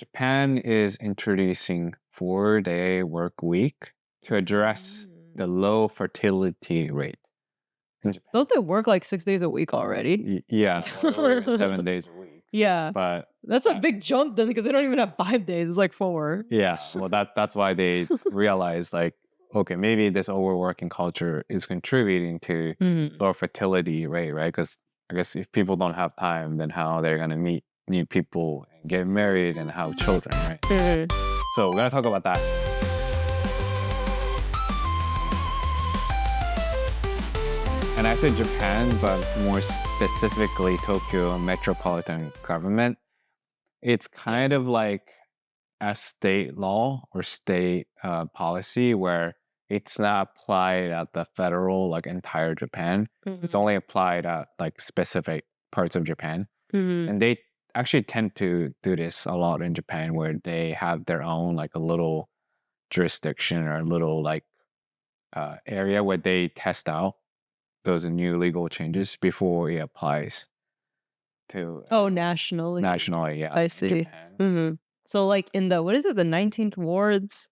Japan is introducing 4-day work week to address Mm. the low fertility rate in Japan. Don't they work like 6 days a week already? Yeah, or even 7 days a week. Yeah. But That's a uh, big jump then because they don't even have 5 days, it's like 4. yeah, well, that's why they realized like, okay, maybe this overworking culture is contributing to Mm. low fertility rate, right? Because I guess if people don't have time, then how they're gonna meet new people and get married and have children, right? Mhm. So we're gonna talk about that. And I said Japan, but more specifically Tokyo metropolitan government. It's Yeah. kind of like a state law or state policy where it's not applied at the federal, like entire Japan. It's Mhm. only applied at like specific parts of Japan. Mhm. And they actually tend to do this a lot in Japan where they have their own like a little jurisdiction or a little like area where they test out those new legal changes before it applies to Oh, nationally. nationally, yeah, I in see. Japan. Mhm. So, like, in the what is it, the 19th wards?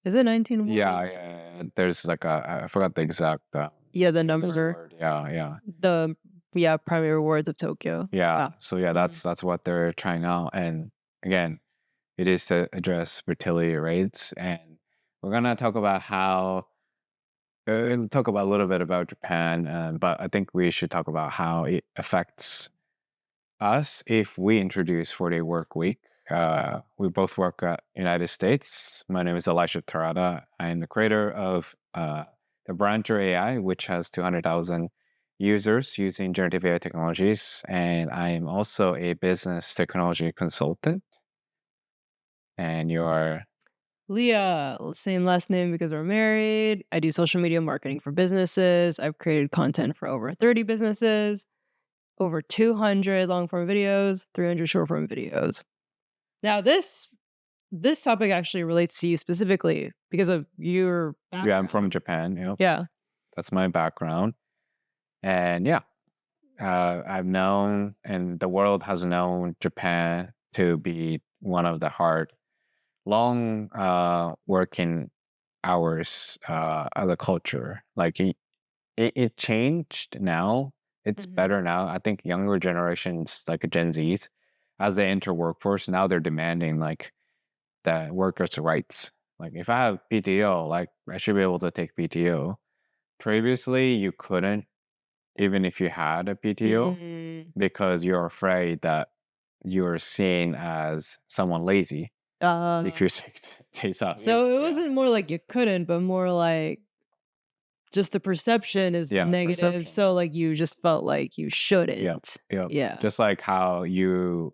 Is it 19 Yeah, wards? yeah, yeah. There's like I forgot the exact Yeah, the English number. word. Yeah, yeah, The yeah, primary wards of Tokyo. yeah. Yeah. So yeah, Mhm. that's what they're trying out, and again, it is to address fertility rates, and we're gonna talk about how. Talk about a little bit about Japan, but I think we should talk about how it affects us if we introduce 4-day work week. We both work at United States. My name is Elisha Terada. I am the creator of the Brancher AI, which has 200,000 users using generative AI technologies. And I am also a business technology consultant. And you're, Leah, same last name because we're married. I do social media marketing for businesses. I've created content for over 30 businesses, over 200 long form videos, 300 short form videos. Now, this topic actually relates to you specifically because of your yeah, I'm from background. Japan. Yeah. That's my background. And yeah, I've known, and the world has known Japan to be one of the hard long working hours as a culture. Like it changed now. It's Mhm. better now. I think younger generations, like Gen Zs, as they enter workforce, now they're demanding like the workers' rights. Like if I have PTO, like I should be able to take PTO. Previously, you couldn't, even if you had a PTO, Mm. because you're afraid that you're seen as someone lazy if Uh, you take days off. so it Yeah. wasn't more like you couldn't, but more like just the perception is Yeah, negative. perception. So like you just felt like you Yeah, shouldn't. yeah. Yeah. Just like how you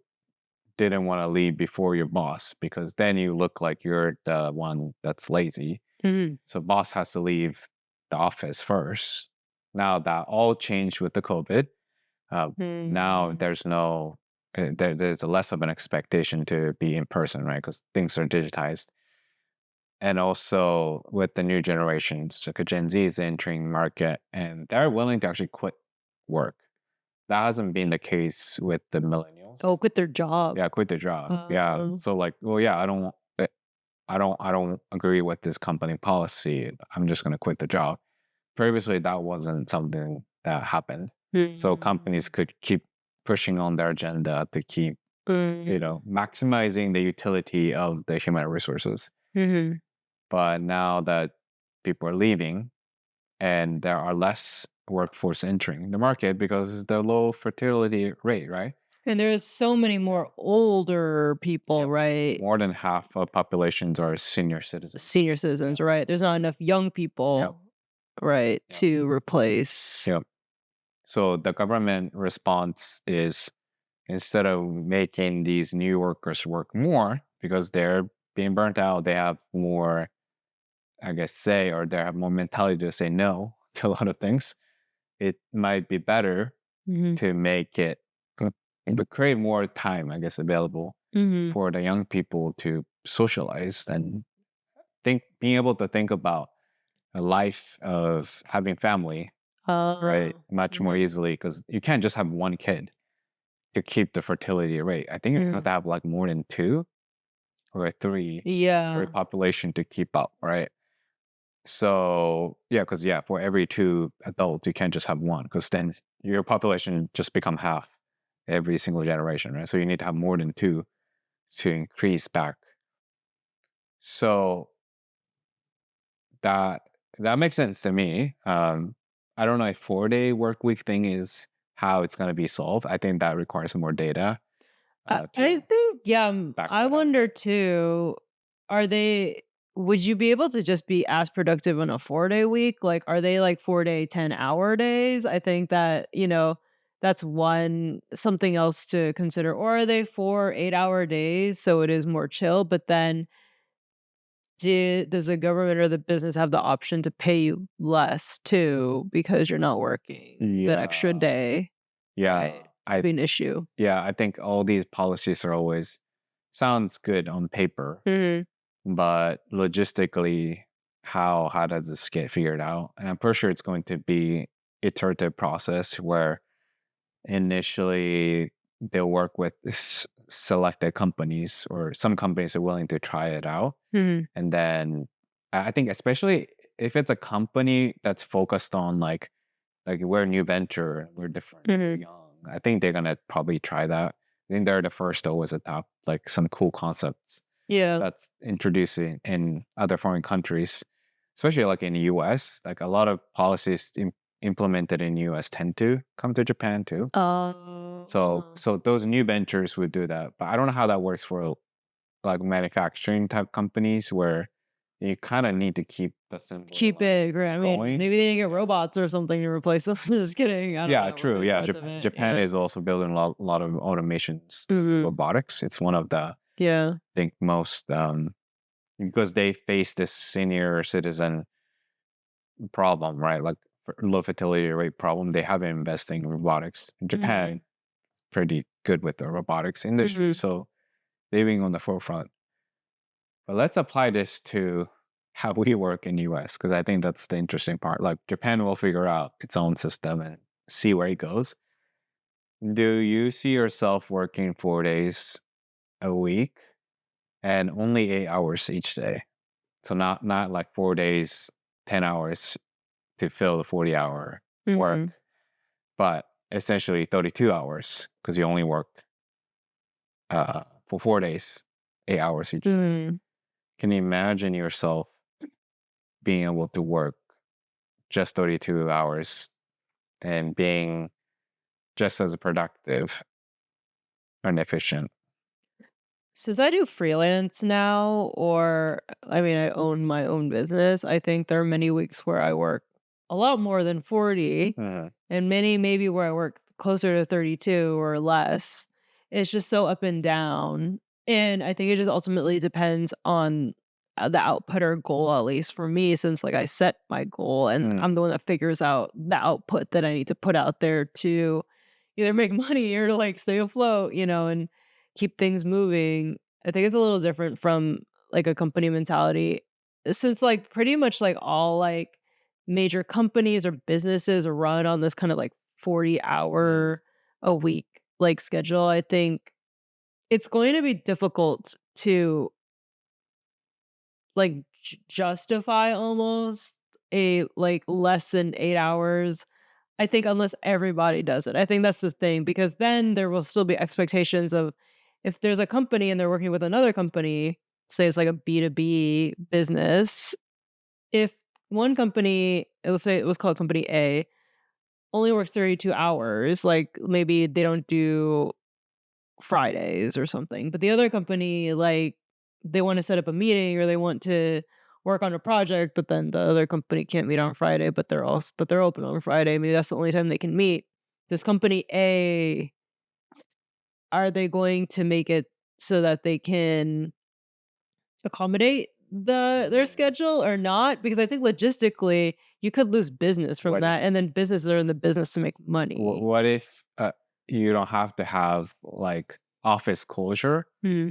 didn't want to leave before your boss because then you look like you're the one that's lazy. Mhm. So boss has to leave the office first. Now that all changed with the COVID. Uh, Now Mm. there's no there's a less of an expectation to be in person, right? Because things are digitized. And also with the new generations, like a Gen Z is entering market and they're willing to actually quit work. That hasn't been the case with the Oh, millennials. quit their job. Yeah, quit the job. Yeah. Um, So like, well, yeah, I don't agree with this company policy. I'm just gonna quit the job. Previously that wasn't something that happened. So companies mm, could keep pushing on their agenda to keep, mhm, maximizing the utility of the human resources. mhm. But now that people are leaving and there are less workforce entering the market because the low fertility rate, right? And there's so many Yeah. more older people, Yep. right? More than half of populations are senior citizens. Senior Yeah. citizens, right? There's not enough young Yep. people, right, Yep. to replace. Yep. So the government response is instead of making these new workers work more because they're being burnt out, they have more, I guess, say, or they have more mentality to say no to a lot of things. It might be better Mhm, to make it but create more time, I guess, available mhm. for the young people to socialize and being able to think about a life of having family, right? Much more Mhm, easily because you can't just have one kid to keep the fertility rate. I think you have mhm. to have like more than two. or a three for a Yeah. population to keep up, right? So yeah, because yeah, for every two adults, you can't just have one, because then your population just become half every single generation, right? So you need to have more than two to increase back. So that that makes sense to me. I don't know if 4 day work week thing is how it's going to be solved. I think that requires more data I to think, yeah, back I that up. wonder too, are they would you be able to just be as productive on a 4-day week? Like, are they like 4-day, 10-hour days? I think that, that's one something else to consider. Or are they 4 8-hour days so it is more chill? But then does the government or the business have the option to pay you less too because you're not working that extra Yeah, day? yeah, Right. Could be an issue. I think all these policies are always sounds good on paper, Mhm. but logistically, how does this get figured out? And I'm pretty sure it's going to be iterative process where initially they'll work with selected companies, or some companies are willing to try it out, Mhm. and then I think especially if it's a company that's focused on like we're a new venture, we're different, we're Mhm. young. I think they're gonna probably try that. I think they're the first to always adopt like some cool concepts Yeah. that's introduced in other foreign countries, especially like in the US. Like a lot of policies implemented in the US tend to come to Japan too. So Uh, so those new ventures would do that, but I don't know how that works for like manufacturing type companies where you kind of need to keep the assembly keep line it great. I mean, going. maybe they need to get Yeah. robots or something to replace them. Just kidding. I don't Yeah, know, true. replace Yeah, parts of it. Japan Yeah. is also building a lot of automations, Mhm. robotics. It's one of the Yeah. think most because they face this senior citizen problem, right? Like low fertility rate problem. They have been investing in robotics. In Japan, Mhm. it's pretty good with the robotics industry, Mhm. so they're being on the forefront. But let's apply this to how we work in US, because I think that's the interesting part. Like Japan will figure out its own system and see where it goes. Do you see yourself working 4 days a week and only 8 hours each day? So not like 4 days, 10 hours to fill the 40-hour Mhm. work, but essentially 32 hours because you only work for 4 days, 8 hours each day. Mhm. Can you imagine yourself being able to work just 32 hours and being just as productive and efficient? Since I do freelance now, or I mean, I own my own business, I think there are many weeks where I work a lot more than 40 Mhm. and many maybe where I work closer to 32 or less. It's just so up and down. And I think it just ultimately depends on the output or goal, at least for me, since like I set my goal and Mm. I'm the one that figures out the output that I need to put out there to either make money or to like stay afloat, and keep things moving. I think it's a little different from like a company mentality since like pretty much like all like major companies or businesses run on this kind of like 40-hour a week like schedule. I think it's going to be difficult to like justify almost a like less than 8 hours. I think unless everybody does it. I think that's the thing because then there will still be expectations of if there's a company and they're working with another company, say it's like a B2B business, if one company, it will say it was called company A, only works 32 hours, like maybe they don't do Fridays or something, but the other company, like they want to set up a meeting or they want to work on a project, but then the other company can't meet on Friday, but they're open on Friday. Maybe that's the only time they can meet. This company A, are they going to make it so that they can accommodate their Mm. schedule or not? Because I think logistically, you could lose business from What that, if and then businesses are in the business to make money. what if you don't have to have like office closure, Hmm.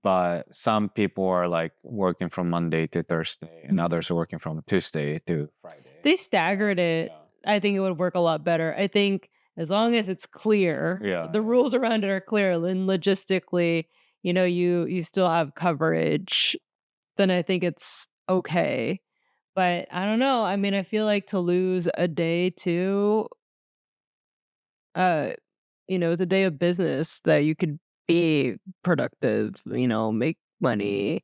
but some people are like working from Monday to Thursday and others are working from Tuesday to Friday. They staggered it. Yeah. I think it would work a lot better. I think as long as it's clear, Yeah, the yeah. rules around it are clear, then logistically, you still have coverage, then I think it's okay. But I don't know. I mean, I feel like to lose a day too, uh, it's a day of business that you could be productive, make money.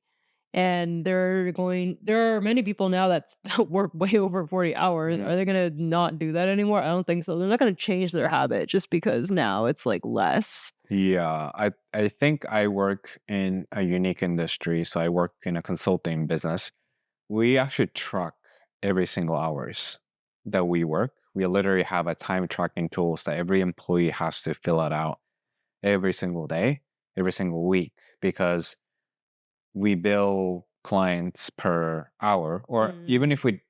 And there are many people now that work way over 40 hours. Mhm. Are they gonna not do that anymore? I don't think so. They're not gonna change their habit just because now it's like less. Yeah, I think I work in a unique industry, so I work in a consulting business. We actually track every single hours that we work. We literally have a time tracking tools that every employee has to fill it out every single day, every single week, because we bill clients per hour, or even Mm. if we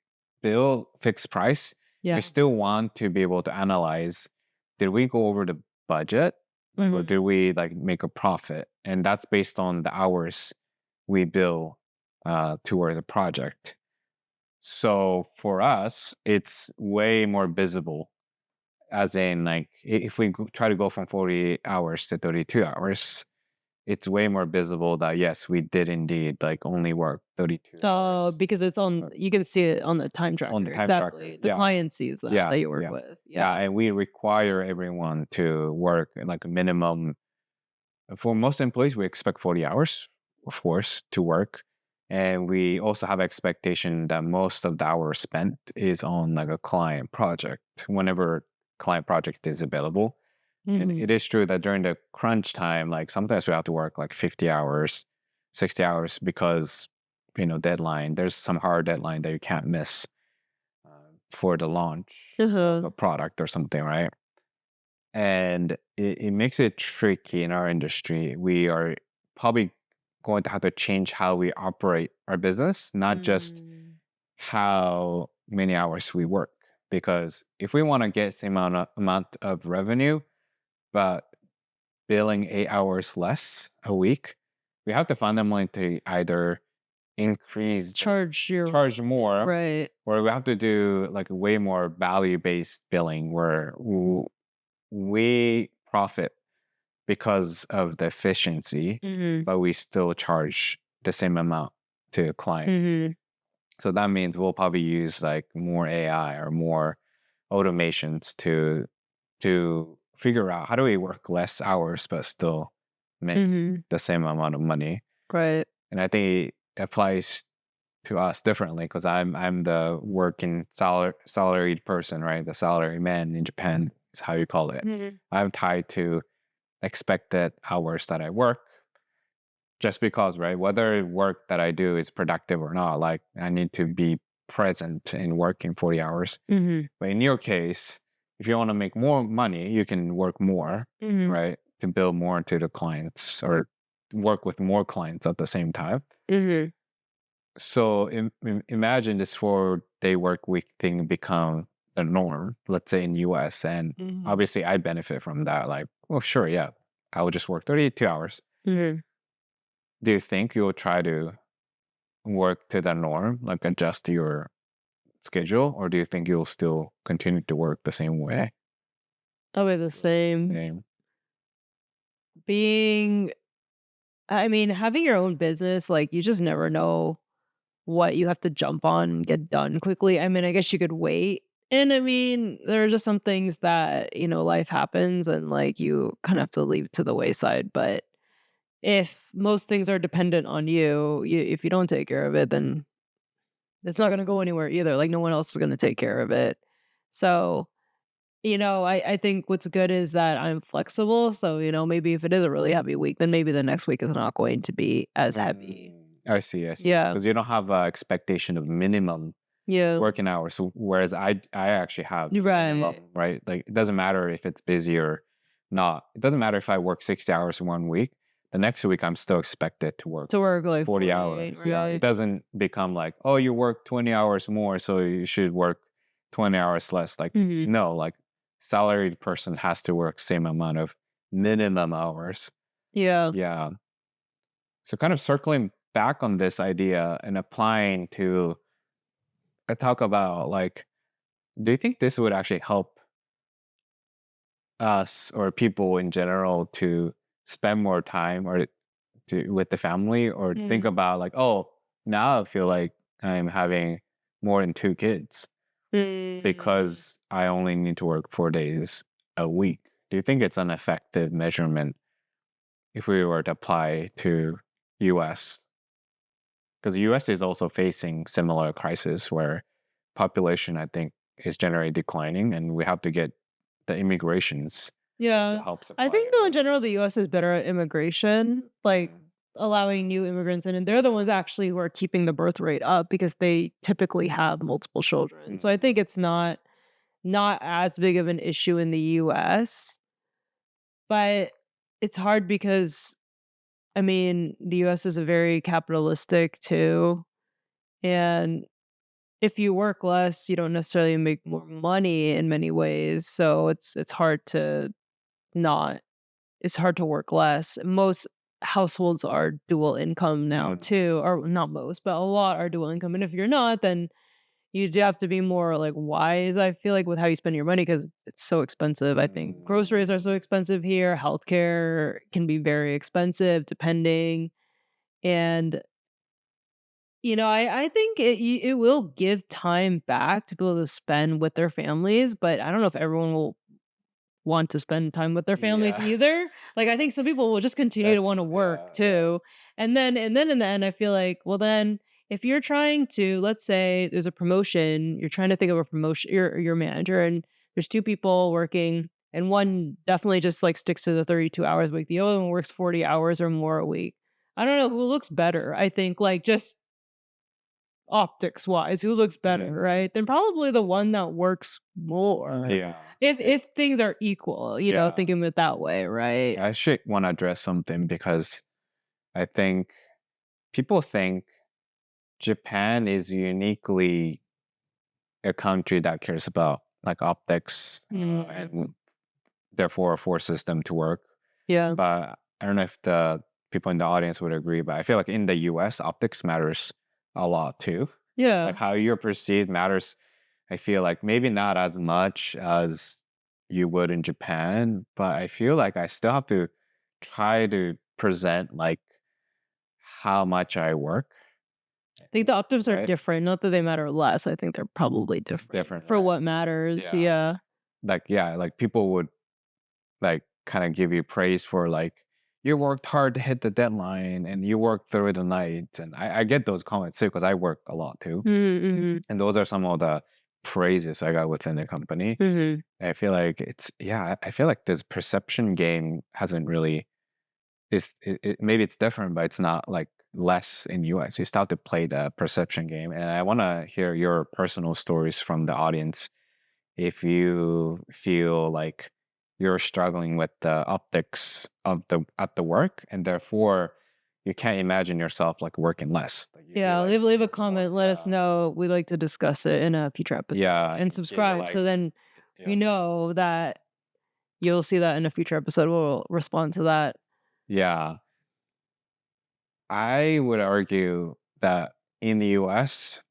bill fixed price, we Yeah. still want to be able to analyze, did we go over the budget? Like, or did Mhm. we like make a profit? And that's based on the hours we bill towards a project. So for us, it's way more visible, as in like if we try to go from 40 hours to 32 hours, it's way more visible that yes, we did indeed like only work 32 Oh, hours because it's on uh, you can see it on the time on tracker, the time tracker. exactly. The Yeah, client sees yeah, that you work yeah, with. yeah. Yeah. And we require everyone to work like a minimum. For most employees, we expect 40 hours, of course, to work. And we also have expectation that most of the hours spent is on like a client project whenever client project is available. And Mhm. it is true that during the crunch time, like sometimes we have to work like 50 hours, 60 hours because, deadline, there's some hard deadline that you can't miss for the launch of Uh-huh. a product or something, right? And it makes it tricky in our industry. We are probably going to have to change how we operate our business, not just Mm. how many hours we work. Because if we want to get same amount of revenue, but billing 8 hours less a week, we have to fundamentally to either increase the Charge your charge more, right. or we have to do like a way more value based billing where we profit because of the efficiency, Mhm. but we still charge the same amount to a client. Mhm. So that means we'll probably use like more AI or more automations to figure out how do we work less hours but still make Mhm. the same amount of money. Right. And I think it applies to us differently because I'm the working salaried person, right? The salary man in Japan is how you call it. Mhm. I'm tied to expected hours that I work just because, right? Whether work that I do is productive or not, like I need to be present in working 40 hours. Mhm. But in your case, if you want to make more money, you can work more, Mhm. right? To build more to the clients or work with more clients at the same time. Mhm. So imagine this 4 day work week thing become the norm, let's say in US. And Mhm. obviously I benefit from that. Like, well, sure, yeah, I will just work 32 hours. Mhm. Do you think you'll try to work to the norm, like adjust your schedule, or do you think you'll still continue to work the same way? Probably the same. Same. Being I mean, having your own business, like, you just never know what you have to jump on and get done quickly. I mean, I guess you could wait. And I mean, there are just some things that, life happens and like you kind of have to leave to the wayside. But if most things are dependent on if you don't take care of it, then it's not going to go anywhere either. Like no one else is going to take care of it. So, I think what's good is that I'm flexible. So, maybe if it is a really heavy week, then maybe the next week is not going to be as heavy. I see, I see. Yeah. Because you don't have a expectation of minimum Yeah. working hours, whereas I actually have You're right. minimum, right? Like it doesn't matter if it's busy or not. It doesn't matter if I work 60 hours in 1 week. The next week I'm still expected to work To work like 40 48, hours. Yeah. It right? doesn't become like, oh, you work 20 hours more, so you should work 20 hours less. Like, Mhm. no, like salaried person has to work same amount of minimum hours. Yeah. Yeah. So kind of circling back on this idea and applying to talk about like, do you think this would actually help us or people in general to spend more time or to with the family, or think Mhm. about like, oh, now I feel like I'm having more than 2 kids Mm. because I only need to work 4 days a week. Do you think it's an effective measurement if we were to apply to US? Because the US is also facing similar crisis where population, I think, is generally declining, and we have to get the immigrations to Yeah. help I supply think it, though in right? general the US is better at immigration, like Mhm. allowing new immigrants in, and they're the ones actually who are keeping the birth rate up because they typically have multiple children. So I think Mhm. it's not as big of an issue in the US, but it's hard because I mean, the US is a very capitalistic too, and if you work less, you don't necessarily make more money in many ways. So it's hard to not it's hard to work less. Most households are dual income now Mhm. too, or not most, but a lot are dual income. And if you're not, then you do have to be more like wise, I feel like, with how you spend your money because it's so expensive. I think groceries are so Mm. expensive here. Healthcare can be very expensive depending. And I think it will give time back to be able to spend with their families, but I don't know if everyone will want to spend time with their families Yeah. either. Like, I think some people will just continue to wanna That's work yeah, yeah. too. And then in the end, I feel like, well, then if you're trying to let's say there's a promotion, you're trying to think of a promotion, you're a manager, and there's 2 people working, and one definitely just, like, sticks to the 32 hours a week, the other one works 40 hours or more a week. I don't know who looks better, I think, like, just optics wise, who looks better, Mhm. right? Then probably the one that works more. Yeah. If things are equal, Yeah. thinking of it that way, right? I actually wanna address something because I think people think Japan is uniquely a country that cares about, like, optics, Mm, and therefore forces them to work. yeah. But I don't know if the people in the audience would agree, but I feel like in the US, optics matters a lot too. Like, Yeah. how you're perceived matters. I feel like maybe not as much as you would in Japan, but I feel like I still have to try to present, like, how much I work, I think the optives are right? different, not that they matter less, I think they're probably different Different, for right? what matters, Yeah. yeah. Like, yeah, like, people would, like, kinda give you praise for, like, "You worked hard to hit the deadline, and you worked through the night," and I get those comments too because I work a lot too, Mhm, mhm, and those are some of the praises I got within the company. mhm. I feel like it's yeah, I feel like this perception game hasn't really maybe it's different, but it's not, like, less in US. You still have to play the perception game, and I wanna hear your personal stories from the audience if you feel like you're struggling with the optics of the at the work, and therefore you can't imagine yourself, like, working less. Like, you feel Yeah, like leave a working more. comment, let us Yeah. know, we'd like to discuss it in a future episode, Yeah, and give it, subscribe like so then we yeah. know that you'll see that in a future episode, we'll respond to that. Yeah. I would argue that in the US,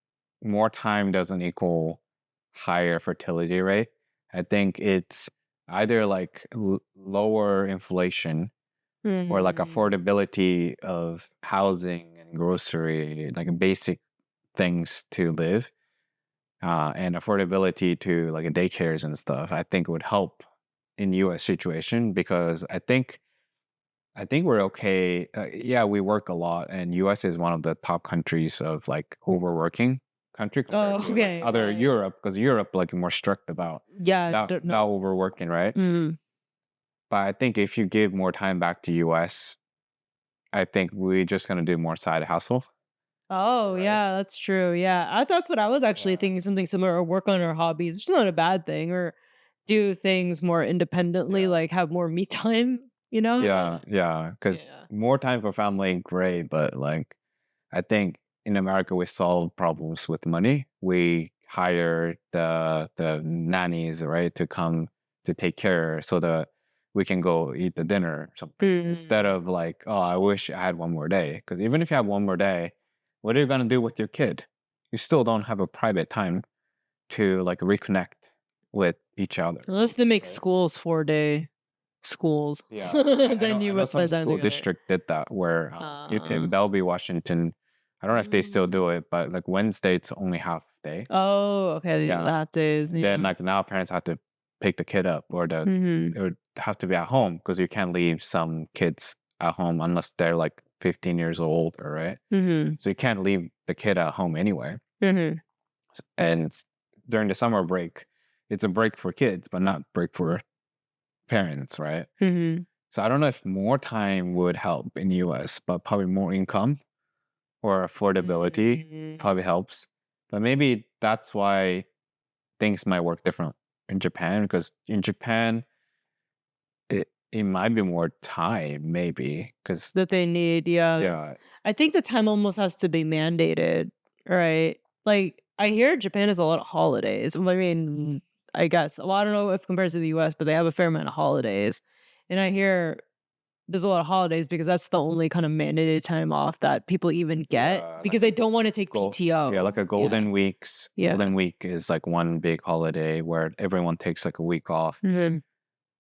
more time doesn't equal higher fertility rate. I think it's either, like, lower inflation or, like, Mhm. affordability of housing and grocery, like, basic things to live, and affordability to, like, daycares and stuff. I think would help in US situation because I think we're okay. Yeah, we work a lot, and US is one of the top countries of, like, overworking country compared Oh, to, like, okay, other Europe, because Europe, like, more strict about yeah, not no. overworking, right? Mhm. But I think if you give more time back to US, I think we're just gonna do more side hustle, Oh, right? yeah, that's true, yeah, that's what I was actually Yeah. thinking, something similar, or work on our hobbies, which is not a bad thing, or do things more independently, Yeah. like, have more me time, you know? Yeah, yeah. Because Yeah. more time for family, great, but, like, I think in America we solve problems with money. We hire the nannies, right, to come to take care so that we can go eat the dinner or something. Instead Mm. of, like, oh, I wish I had one more day. Because even if you have one more day, what are you gonna do with your kid? You still don't have a private time to, like, reconnect with each other, Unless they make right? schools 4-day. schools Yeah, than you I know would some spend time school together. district did that where, you Uh, can that'll be Washington. I don't know if they still mm. do it, but, like, Wednesday, it's only half day. Oh, okay, the Yeah, half days, and then, yeah. like, now parents have to pick the kid up or Mhm, it would have to be at home because you can't leave some kids at home unless they're, like, 15 years old, right? mhm, So you can't leave the kid at home anyway. mhm, And during the summer break, it's a break for kids, but not break for parents, right? mhm. So I don't know if more time would help in US, but probably more income or affordability Mm. probably helps. But maybe that's why things might work different in Japan because in Japan it might be more time maybe because That they need, yeah. yeah I think the time almost has to be mandated, right? Like, I hear Japan has a lot of holidays. Well, I mean, I guess, well, I don't know if compared to the US, but they have a fair amount of holidays. And I hear there's a lot of holidays because that's the only kind of mandated time off that people even get yeah because they don't wanna take like PTO. a Yeah, yeah. golden week is like one big holiday where everyone takes like a week off. Mhm.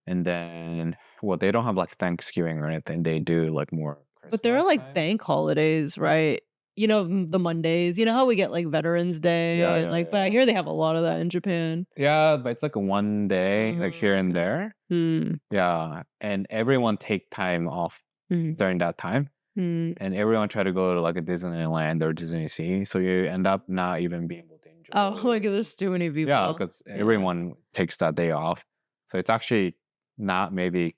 And then, well, they don't have like Thanksgiving or anything. They do like more But there are, Christmas like, time. bank holidays, right? The Mondays. You know how we get, like, Veterans Yeah, Day and, yeah, like, but I yeah. hear they have a lot of that in Japan. Yeah, but it's like a one day, like here and Okay. there. Mm. Yeah, and everyone take time off Mhm. during that time, Mm. and everyone try to go to like a Disneyland or Disney Sea. So you end up not even being able to Oh, like, enjoy. 'cause there's too many Yeah, people. because Yeah. everyone takes that day off. So it's actually not maybe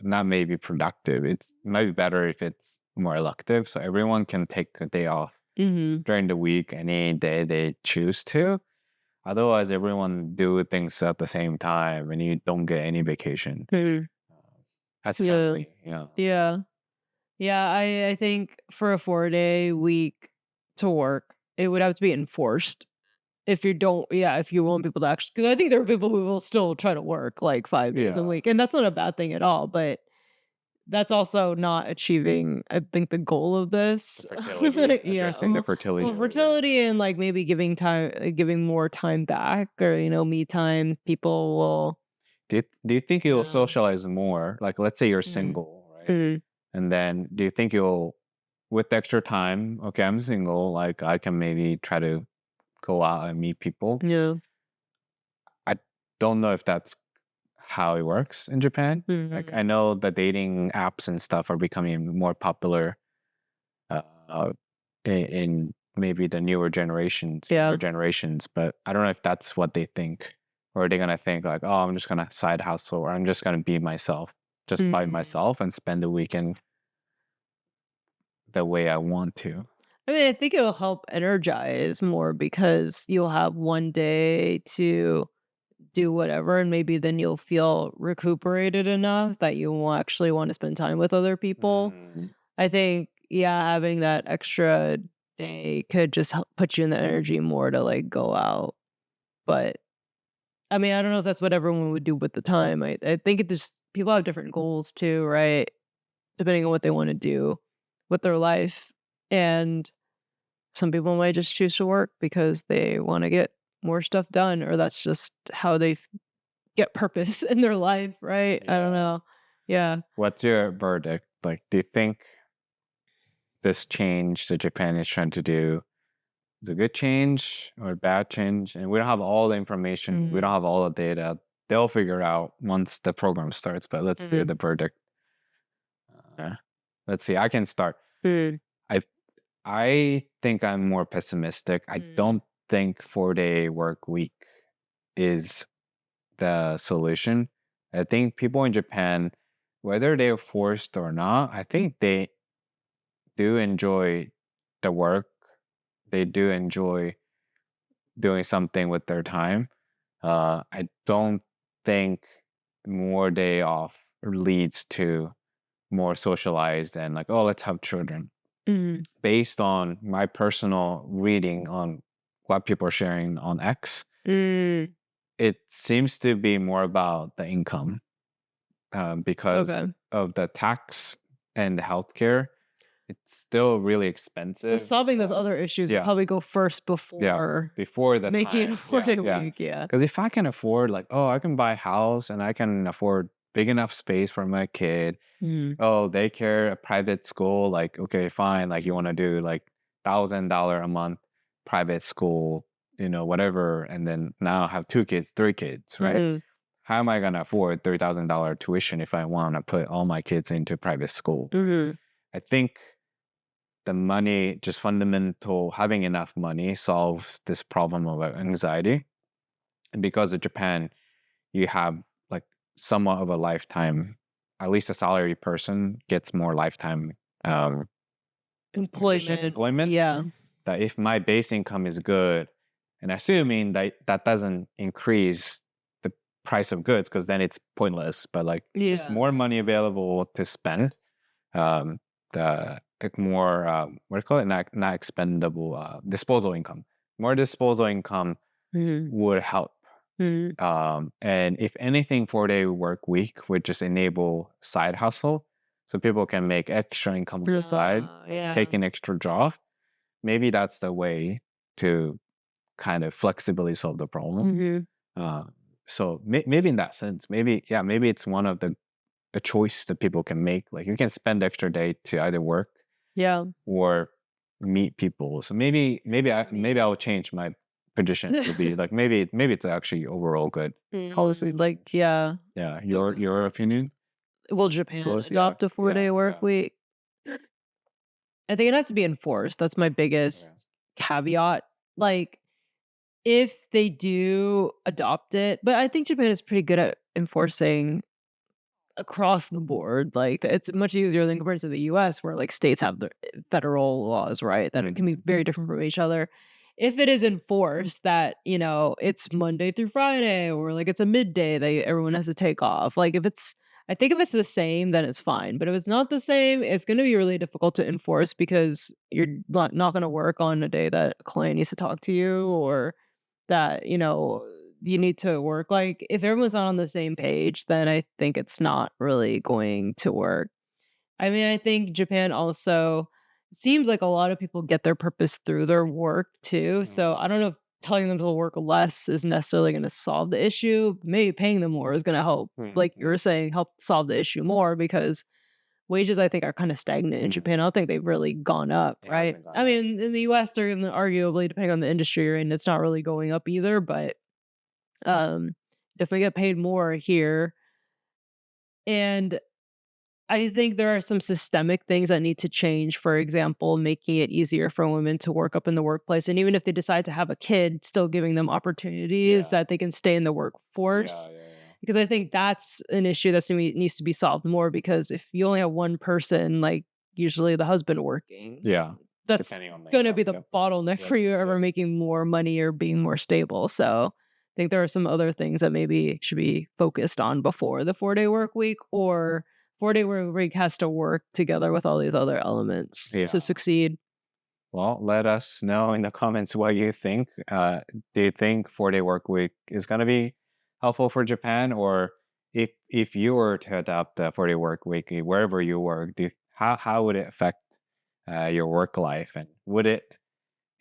not maybe productive. It's maybe better if it's more elective. So everyone can take a day off Mhm. during the week, any day they choose to. Otherwise, everyone do things at the same time and you don't get any vacation Mhm. as Yeah. family. Yeah. Yeah. Yeah, I think for a 4-day week to work, it would have to be enforced. If you don't yeah, if you want people to actually, because I think there are people who will still try to work, like, 5 days a Yeah. week, and that's not a bad thing at all, but that's also not achieving, I think, the goal of The this. fertility, Yeah, addressing the fertility well, rate. Yeah. fertility and, like, maybe giving more time back or, me time, people will Do you think you'll yeah. socialize more? Like, let's say you're Mhm. single, right? Mhm. And then do you think you'll, with extra time, okay, I'm single, like I can maybe try to go out and meet people. Yeah. I don't know if that's how it works in Japan. Like Mhm. I know the dating apps and stuff are becoming more popular uh, in maybe the newer generations, younger Yeah. generations, but I don't know if that's what they think. Or are they gonna think like, oh, I'm just gonna side hustle or I'm just gonna be myself, just by Mhm. myself and spend the weekend the way I want to. I mean, I think it'll help energize more because you'll have one day to do whatever, and maybe then you'll feel recuperated enough that you will actually want to spend time with other people. Mm, I think, yeah, having that extra day could just help put you in the energy more to like go out. But I mean, I don't know if that's what everyone would do with the time. I think it just people have different goals too, right? Depending on what they want to do with their life. And some people might just choose to work because they want to get more stuff done, or that's just how they get purpose in their life, right? I don't yeah. know. Yeah. What's your verdict? Like, do you think this change that Japan is trying to do is a good change or a bad change? And we don't have all the information. We don't Mhm. have all the data. They'll figure out once the program starts. But let's do Mhm. the verdict. Uh, let's see. I can start. Mm. I I think I'm more pessimistic. I Mm. don't think 4-day work week is the solution. I think people in Japan, whether they're forced or not, I think they do enjoy the work. They do enjoy doing something with their time. I don't think more day off leads to more socialized and like, oh, let's have children. Mhm. Based on my personal reading on what people are sharing on X, Mm. it seems to be more about the income because Okay. of the tax and the healthcare. It's still really So expensive. solving those other issues would Yeah, probably go first yeah, before before the making it a time. Yeah, 4-day yeah. week, yeah. Because if I can afford, like, oh, I can buy a house and I can afford big enough space for my kid. Mhm. Oh, daycare, a private school, like, okay, fine. Like you want to do like $1,000 a month private school, whatever. And then now I have 2 kids, 3 kids, right? Mhm. How am I gonna afford $3,000 tuition if I want to put all my kids into private school? Mhm. I think the money, just fundamental, having enough money solves this problem of anxiety. And because of Japan, you have like somewhat of a lifetime, at least a salary person gets more lifetime um, Employment. employment. Yeah. That if my base income is good, and assuming that that doesn't increase the price of goods, because then it's pointless, but like just Yeah. more money available to spend, um, the like more what do you call it? Not expendable, disposal income. More disposal income Mhm. would help. Mhm. And if anything, 4-day work week would just enable side hustle, so people can make extra income on the side, Yeah. take an extra job. Maybe that's the way to kind of flexibly solve the problem. Mhm. Uh, so maybe in that sense, maybe it's one of the a choice that people can make. Like you can spend extra day to either work Yeah. or meet people. So maybe I will change my position to be like maybe it's actually overall good policy to Like, change. yeah. Yeah, your opinion, Will Japan close. Yeah, adopt a yeah, 4-day work yeah, week? I think it has to be enforced. That's my yeah. biggest caveat. Like, if they do adopt it, but I think Japan is pretty good at enforcing across the board. Like, it's much easier than compared to the US where, like, states have the federal laws, right? That it can be Mhm. very different from each other. If it is enforced that, it's Monday through Friday or, like, it's a midday that everyone has to take off. Like, I think if it's the same, then it's fine, but if it's not the same, it's gonna be really difficult to enforce because you're not gonna work on a day that a client needs to talk to you or that, you need to work. Like, if everyone's not on the same page, then I think it's not really going to work. I mean, I think Japan also seems like a lot of people get their purpose through their work too. So Mhm. I don't know if telling them to work less is necessarily going to solve the issue. Maybe paying them more is going to help, like you Mhm. were saying, help solve the issue more because wages I think are kind of stagnant in Mhm. Japan. I don't think they've really gone up, It right? hasn't gone I up. mean, in the US, they're arguably, depending on the industry you're in, it's not really going up either, but um, definitely get paid more here. And I think there are some systemic things that need to change. For example, making it easier for women to work up in the workplace. And even if they decide to have a kid, still giving them opportunities Yeah, that they can stay in the yeah, workforce. yeah, yeah. Because I think that's an issue that needs to be solved more. Because if you only have one person, like usually the husband working, Yeah, that's depending on the going to be income. the Yep, bottleneck yep, for you ever yep. making more money or being more stable. So I think there are some other things that maybe should be focused on before the 4-day work week, or 4-day work week has to work together with all these other elements to Yeah. succeed. Well, let us know in the comments what you think. Do you think 4-day work week is going to be helpful for Japan, or if you were to adopt a 4-day work week wherever you work, how would it affect your work life, and would it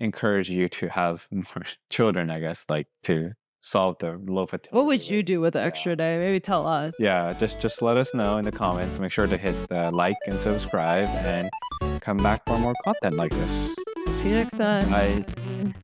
encourage you to have more children? I guess like to solve the low What fertility would you rate. do with the Yeah. extra day? Maybe tell us. Yeah, just let us know in the comments. Make sure to hit the like and subscribe and come back for more content like this. See you next Bye. time.